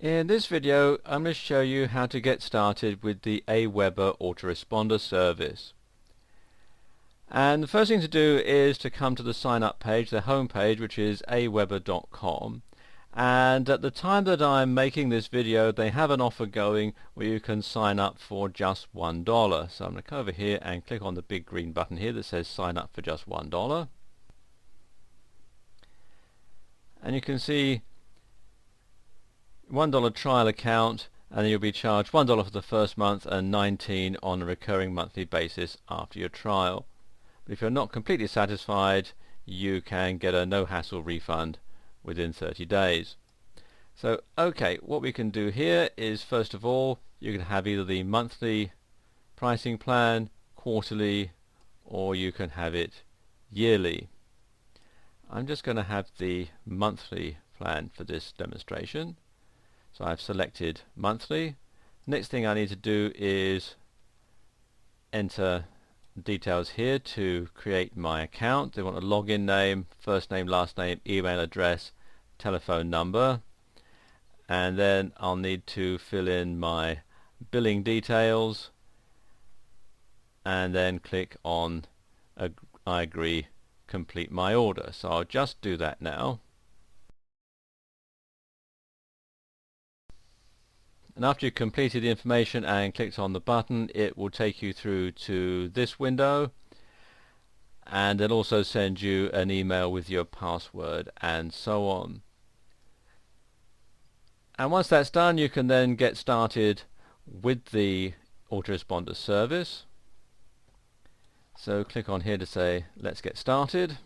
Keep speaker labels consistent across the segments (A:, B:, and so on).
A: In this video, I'm going to show you how to get started with the AWeber Autoresponder service. And the first thing to do is to come to the sign up page, the home page, which is aweber.com. And at the time that I'm making this video, they have an offer going where you can sign up for just $1. So I'm going to come over here and click on the big green button here that says sign up for just $1. And you can see $1 trial account, and you'll be charged $1 for the first month and $19 on a recurring monthly basis after your trial. But if you're not completely satisfied, you can get a no-hassle refund within 30 days. So okay, what we can do here is, first of all, you can have either the monthly pricing plan, quarterly, or you can have it yearly. I'm just going to have the monthly plan for this demonstration. So I've selected monthly. Next thing I need to do is enter details here to create my account. They want a login name, first name, last name, email address, telephone number, and then I'll need to fill in my billing details and then click on I agree, complete my order. So I'll just do that now. And after you've completed the information and clicked on the button, it will take you through to this window, and it'll also send you an email with your password and so on. And once that's done, you can then get started with the Autoresponder service. So click on here to say let's get started.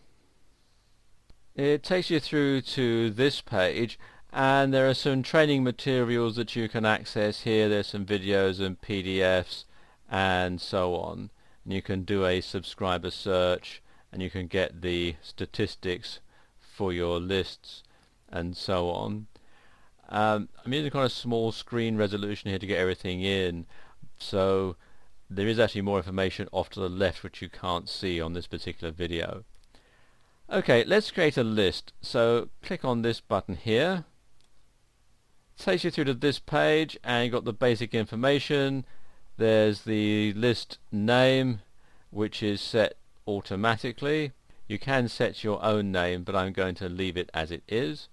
A: It takes you through to this page, and there are some training materials that you can access here. There's some videos and PDFs and so on. And you can do a subscriber search, and you can get the statistics for your lists and so on. I'm using kind of small screen resolution here to get everything in, so there is actually more information off to the left which you can't see on this particular video. Okay, let's create a list. So click on this button here. Takes you through to this page, and you've got the basic information. There's the list name, which is set automatically. You can set your own name, but I'm going to leave it as it is.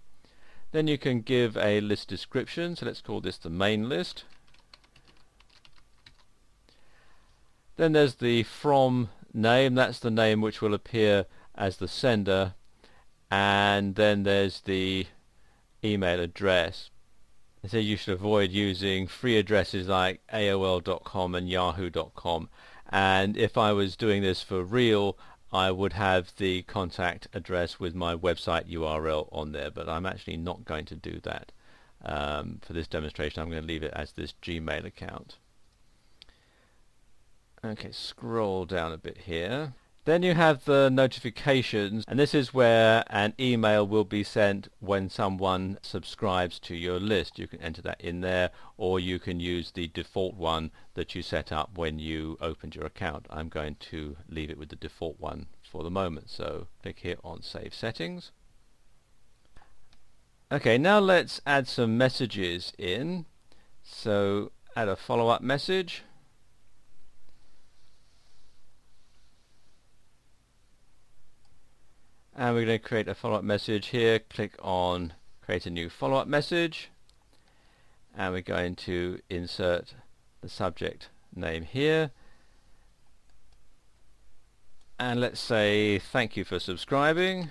A: Then you can give a list description, so let's call this the main list. Then there's the from name, that's the name which will appear as the sender, and then there's the email address. So you should avoid using free addresses like AOL.com and Yahoo.com, and if I was doing this for real, I would have the contact address with my website URL on there, but I'm actually not going to do that for this demonstration. I'm going to leave it as this Gmail account. Okay, scroll down a bit here. Then you have the notifications, and this is where an email will be sent when someone subscribes to your list. You can enter that in there, or you can use the default one that you set up when you opened your account. I'm going to leave it with the default one for the moment, so click here on Save Settings. Okay, now let's add some messages in. So add a follow-up message. And we're going to create a follow-up message here. Click on create a new follow-up message, and we're going to insert the subject name here, and let's say thank you for subscribing,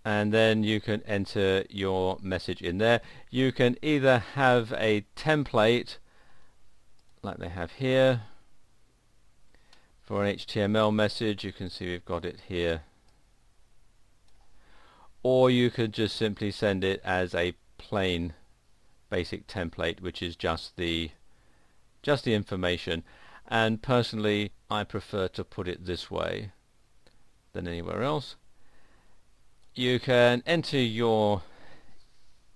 A: and then you can enter your message in there. You can either have a template like they have here for an HTML message. You can see we've got it here, or you could just simply send it as a plain basic template, which is just the information. And personally, I prefer to put it this way than anywhere else. You can enter your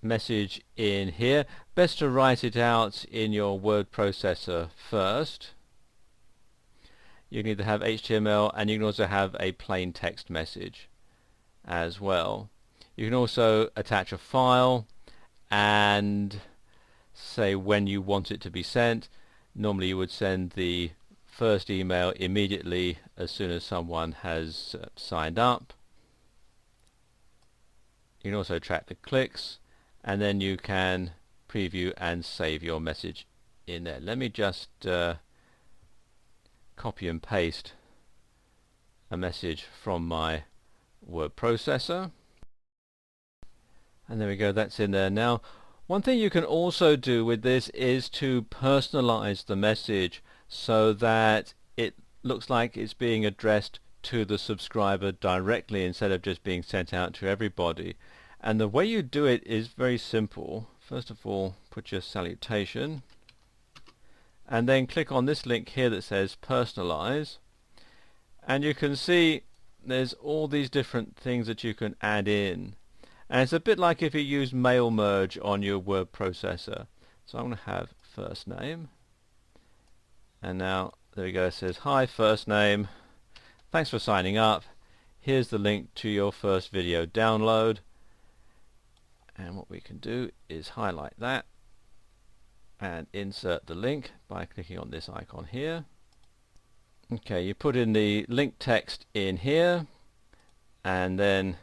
A: message in here. Best to write it out in your word processor first. You can either have HTML, and you can also have a plain text message as well. You can also attach a file, and say when you want it to be sent. Normally you would send the first email immediately as soon as someone has signed up. You can also track the clicks, and then you can preview and save your message in there. Let me just copy and paste a message from my word processor, and there we go, that's in there now. One thing you can also do with this is to personalize the message so that it looks like it's being addressed to the subscriber directly instead of just being sent out to everybody. And the way you do it is very simple. First of all, put your salutation and then click on this link here that says personalize, and you can see there's all these different things that you can add in, and it's a bit like if you use mail merge on your word processor. So I'm going to have first name, and now there we go, it says hi first name, thanks for signing up, here's the link to your first video download. And what we can do is highlight that and insert the link by clicking on this icon here. Okay, you put in the link text in here, and then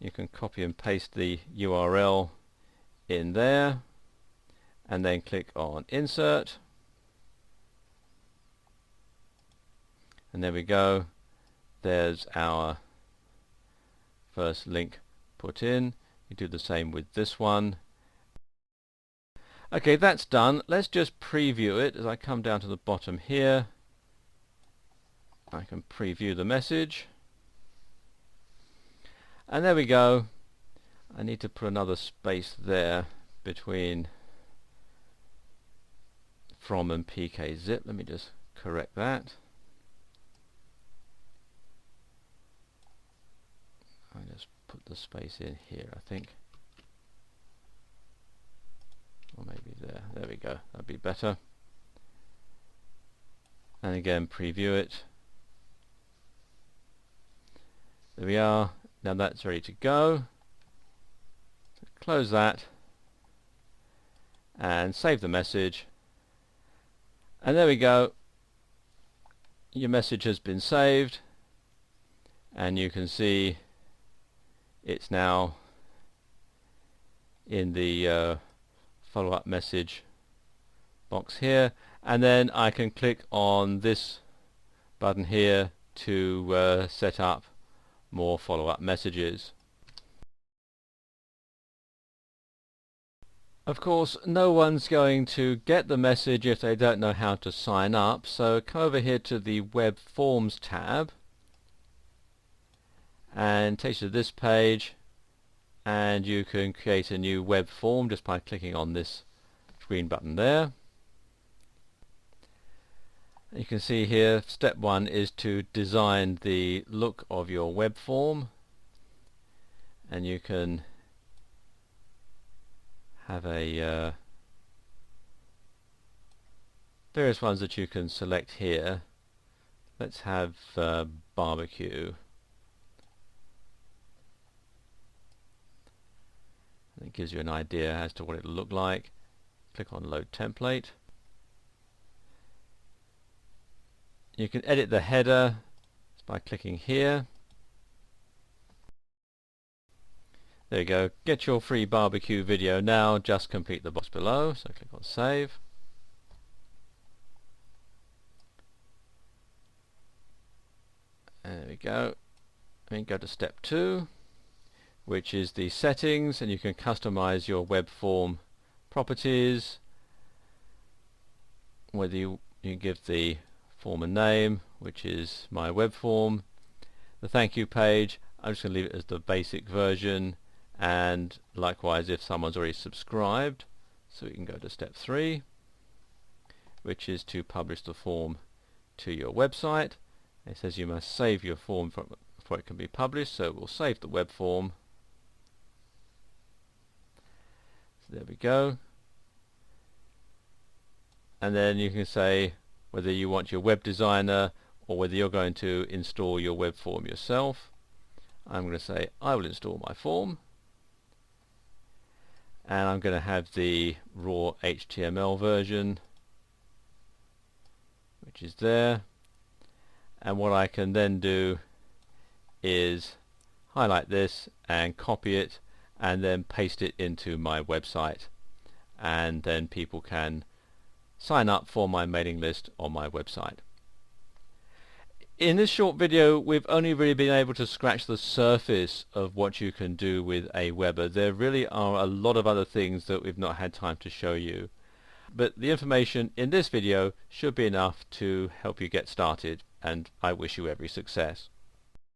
A: you can copy and paste the URL in there, and then click on insert, and there we go, there's our first link put in. You do the same with this one. Okay, that's done. Let's just preview it. As I come down to the bottom here, I can preview the message, and there we go. I need to put another space there between from and pkzip. Let me just correct that. I just put the space in here, I think, or maybe there. There we go, that'd be better. And again, preview it. There we are. Now that's ready to go. So close that and save the message, and there we go, your message has been saved, and you can see it's now in the follow-up message box here, and then I can click on this button here to set up more follow-up messages. Of course, no one's going to get the message if they don't know how to sign up, so come over here to the Web Forms tab, and takes you to this page, and you can create a new web form just by clicking on this green button there. You can see here step 1 is to design the look of your web form, and you can have a various ones that you can select here. Let's have barbecue. It gives you an idea as to what it will look like. Click on Load Template. You can edit the header by clicking here. There you go. Get your free barbecue video now. Just complete the box below. So click on Save. There we go. And go to step 2, which is the settings, and you can customize your web form properties, whether you give the form a name, which is my web form. The thank you page, I'm just going to leave it as the basic version, and likewise if someone's already subscribed. So we can go to step 3, which is to publish the form to your website. It says you must save your form before it can be published, so we'll save the web form. So there we go. And then you can say whether you want your web designer or whether you're going to install your web form yourself. I'm going to say I will install my form. and I'm going to have the raw HTML version, which is there. And what I can then do is highlight this and copy it and then paste it into my website, and then people can sign up for my mailing list on my website. In this short video, we've only really been able to scratch the surface of what you can do with AWeber. There really are a lot of other things that we've not had time to show you, but the information in this video should be enough to help you get started, and I wish you every success.